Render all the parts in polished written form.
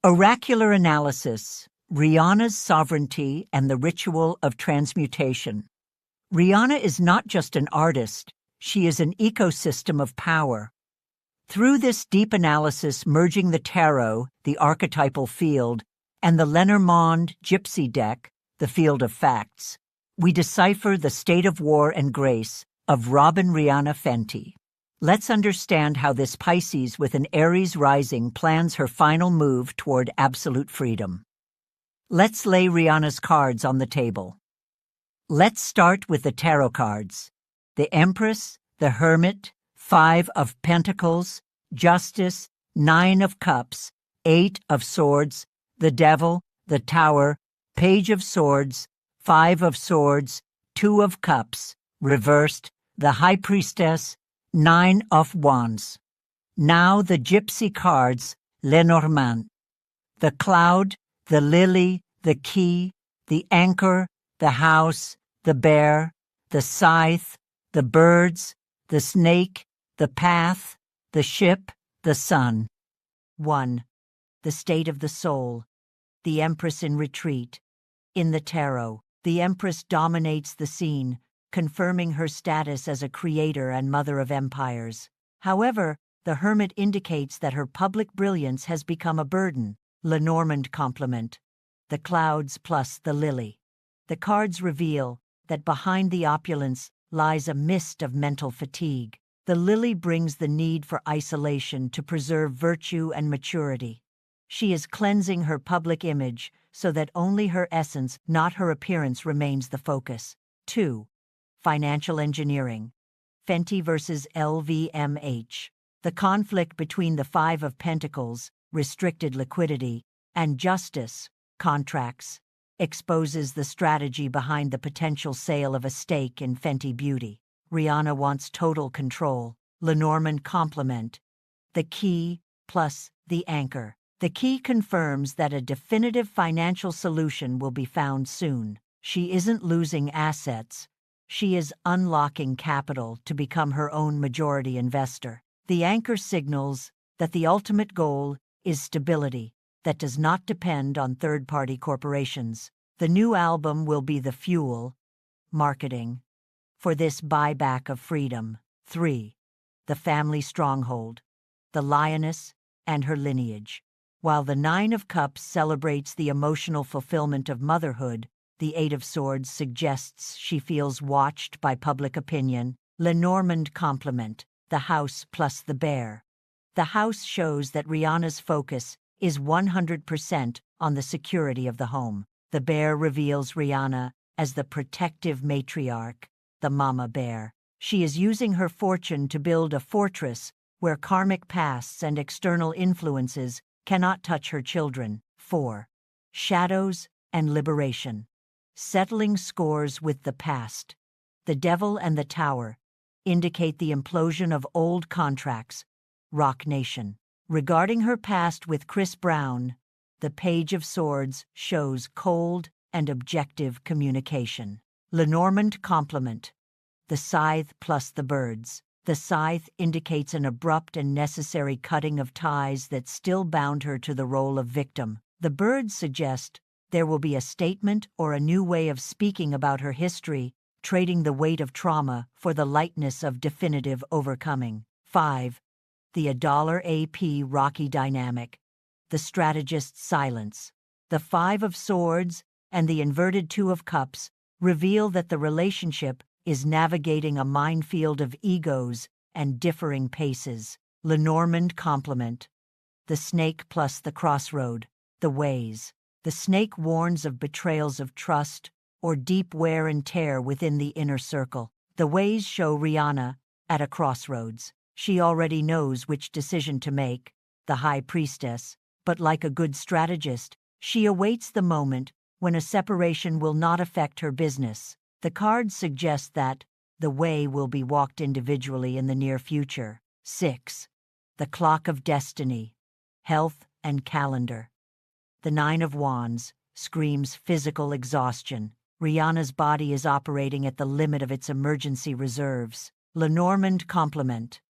Oracular analysis, Rihanna's sovereignty and the ritual of transmutation. Rihanna is not just an artist, she is an ecosystem of power. Through this deep analysis merging the tarot, the archetypal field, and the Lenormand Gypsy Deck, the field of facts, we decipher the state of war and grace of Robyn Rihanna Fenty. Let's understand how this Pisces with an Aries rising plans her final move toward absolute freedom. Let's lay Rihanna's cards on the table. Let's start with the tarot cards. The Empress, the Hermit, 5 of Pentacles, Justice, 9 of Cups, 8 of Swords, the Devil, the Tower, Page of Swords, 5 of Swords, 2 of Cups, reversed, the High Priestess, 9 of Wands. Now the Gypsy cards, Lenormand. The Cloud, the Lily, the Key, the Anchor, the House, the Bear, the Scythe, the Birds, the Snake, the Path, the Ship, the Sun. 1. The state of the soul. The Empress in retreat. In the tarot, the Empress dominates the scene, confirming her status as a creator and mother of empires. However, the Hermit indicates that her public brilliance has become a burden. Lenormand complement. The clouds plus the lily. The cards reveal that behind the opulence lies a mist of mental fatigue. The lily brings the need for isolation to preserve virtue and maturity. She is cleansing her public image so that only her essence, not her appearance, remains the focus. 2. Financial engineering. Fenty versus LVMH. The conflict between the 5 of Pentacles, restricted liquidity, and Justice, contracts, exposes the strategy behind the potential sale of a stake in Fenty Beauty. Rihanna wants total control. Lenormand complement. The Key plus the Anchor. The Key confirms that a definitive financial solution will be found soon. She isn't losing assets. She is unlocking capital to become her own majority investor. The Anchor signals that the ultimate goal is stability that does not depend on third-party corporations. The new album will be the fuel, marketing, for this buyback of freedom. 3. The family stronghold. The lioness and her lineage. While the 9 of Cups celebrates the emotional fulfillment of motherhood, the 8 of Swords suggests she feels watched by public opinion. Lenormand complement. The House plus the Bear. The House shows that Rihanna's focus is 100% on the security of the home. The Bear reveals Rihanna as the protective matriarch, the mama bear. She is using her fortune to build a fortress where karmic pasts and external influences cannot touch her children. 4. Shadows and liberation. Settling scores with the past. The Devil and the Tower indicate the implosion of old contracts. Rock Nation. Regarding her past with Chris Brown, the Page of Swords shows cold and objective communication. Lenormand complement. The Scythe plus the Birds. The Scythe indicates an abrupt and necessary cutting of ties that still bound her to the role of victim. The Birds suggest there will be a statement or a new way of speaking about her history, trading the weight of trauma for the lightness of definitive overcoming. 5. The $AP Rocky dynamic. The strategist's silence. The 5 of Swords and the inverted 2 of Cups reveal that the relationship is navigating a minefield of egos and differing paces. Lenormand complement. The Snake plus the Crossroad. The Ways. The Snake warns of betrayals of trust or deep wear and tear within the inner circle. The Ways show Rihanna at a crossroads. She already knows which decision to make, the High Priestess, but like a good strategist, she awaits the moment when a separation will not affect her business. The cards suggest that the way will be walked individually in the near future. 6. The Clock of Destiny. Health and calendar. The 9 of Wands screams physical exhaustion. Rihanna's body is operating at the limit of its emergency reserves. Lenormand complement.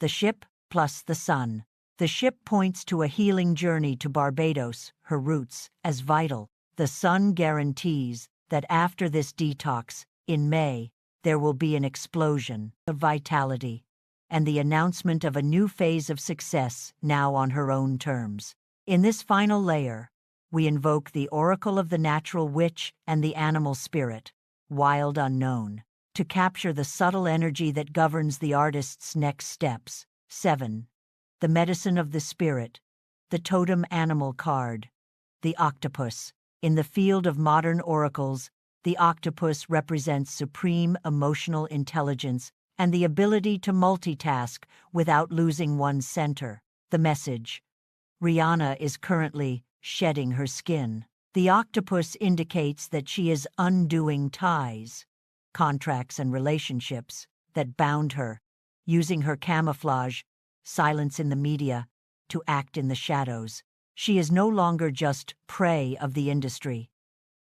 The Ship plus the Sun. The ship points to a healing journey to Barbados, her roots, as vital. The sun guarantees that after this detox, in May, there will be an explosion of vitality and the announcement of a new phase of success now on her own terms. In this final layer, we invoke the oracle of the natural witch and the animal spirit, wild unknown, to capture the subtle energy that governs the artist's next steps. 7. The medicine of the spirit, the totem animal card, the octopus. In the field of modern oracles, the octopus represents supreme emotional intelligence and the ability to multitask without losing one's center. The message: Rihanna is currently shedding her skin. The octopus indicates that she is undoing ties, contracts, and relationships that bound her, using her camouflage, silence in the media, to act in the shadows. She is no longer just prey of the industry.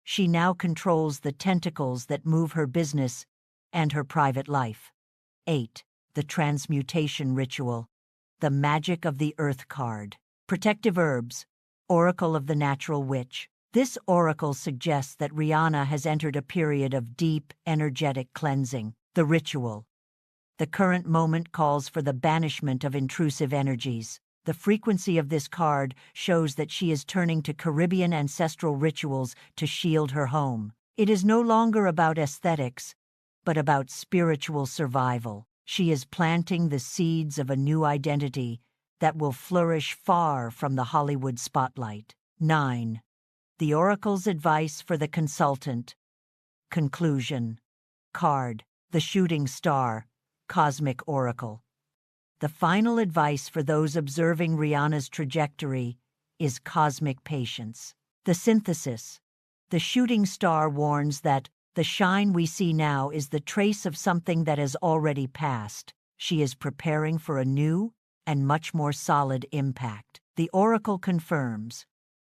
She now controls the tentacles that move her business and her private life. 8. The Transmutation Ritual, the magic of the Earth card. Protective herbs, oracle of the natural witch. This oracle suggests that Rihanna has entered a period of deep, energetic cleansing. The ritual. The current moment calls for the banishment of intrusive energies. The frequency of this card shows that she is turning to Caribbean ancestral rituals to shield her home. It is no longer about aesthetics, but about spiritual survival. She is planting the seeds of a new identity that will flourish far from the Hollywood spotlight. 9. The oracle's advice for the consultant. Conclusion. Card: the shooting star, cosmic oracle. The final advice for those observing Rihanna's trajectory is cosmic patience. The synthesis. The shooting star warns that the shine we see now is the trace of something that has already passed. She is preparing for a new and much more solid impact. The oracle confirms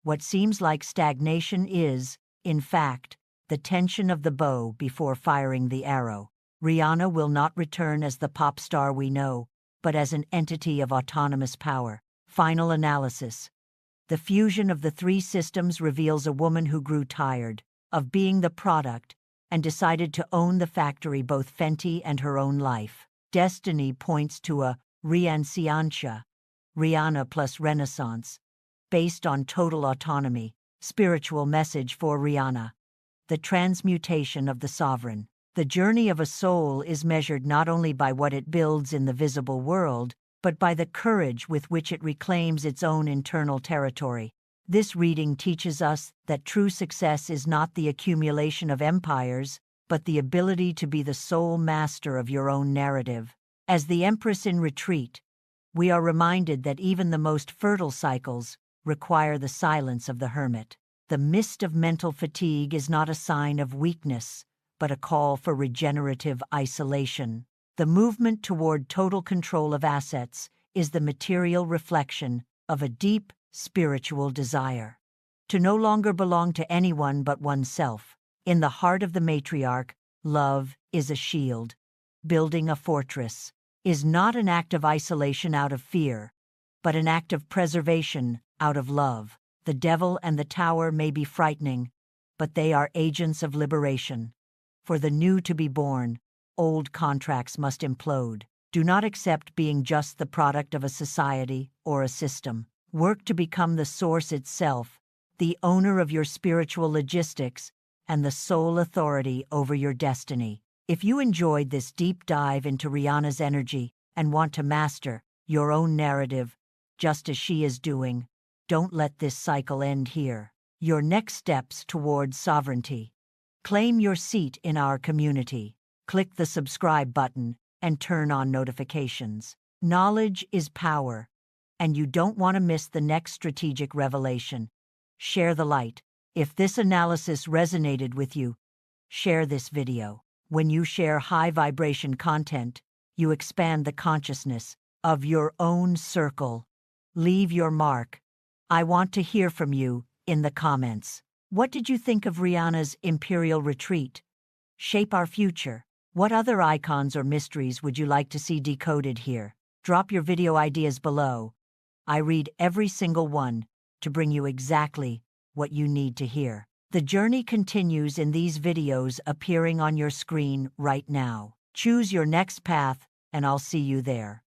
what seems like stagnation is, in fact, the tension of the bow before firing the arrow. Rihanna will not return as the pop star we know, but as an entity of autonomous power. Final analysis. The fusion of the three systems reveals a woman who grew tired of being the product and decided to own the factory, both Fenty and her own life. Destiny points to a Rihanna, Rihanna plus Renaissance, based on total autonomy. Spiritual message for Rihanna. The transmutation of the sovereign. The journey of a soul is measured not only by what it builds in the visible world, but by the courage with which it reclaims its own internal territory. This reading teaches us that true success is not the accumulation of empires, but the ability to be the sole master of your own narrative. As the Empress in retreat, we are reminded that even the most fertile cycles require the silence of the hermit. The mist of mental fatigue is not a sign of weakness, but a call for regenerative isolation. The movement toward total control of assets is the material reflection of a deep spiritual desire to no longer belong to anyone but oneself. In the heart of the matriarch, love is a shield. Building a fortress is not an act of isolation out of fear, but an act of preservation out of love. The devil and the tower may be frightening, but they are agents of liberation. For the new to be born, old contracts must implode. Do not accept being just the product of a society or a system. Work to become the source itself, the owner of your spiritual logistics, and the sole authority over your destiny. If you enjoyed this deep dive into Rihanna's energy and want to master your own narrative, just as she is doing, don't let this cycle end here. Your next steps towards sovereignty. Claim your seat in our community. Click the subscribe button and turn on notifications. Knowledge is power, and you don't want to miss the next strategic revelation. Share the light. If this analysis resonated with you, share this video. When you share high-vibration content, you expand the consciousness of your own circle. Leave your mark. I want to hear from you in the comments. What did you think of Rihanna's imperial retreat? Shape our future. What other icons or mysteries would you like to see decoded here? Drop your video ideas below. I read every single one to bring you exactly what you need to hear. The journey continues in these videos appearing on your screen right now. Choose your next path, and I'll see you there.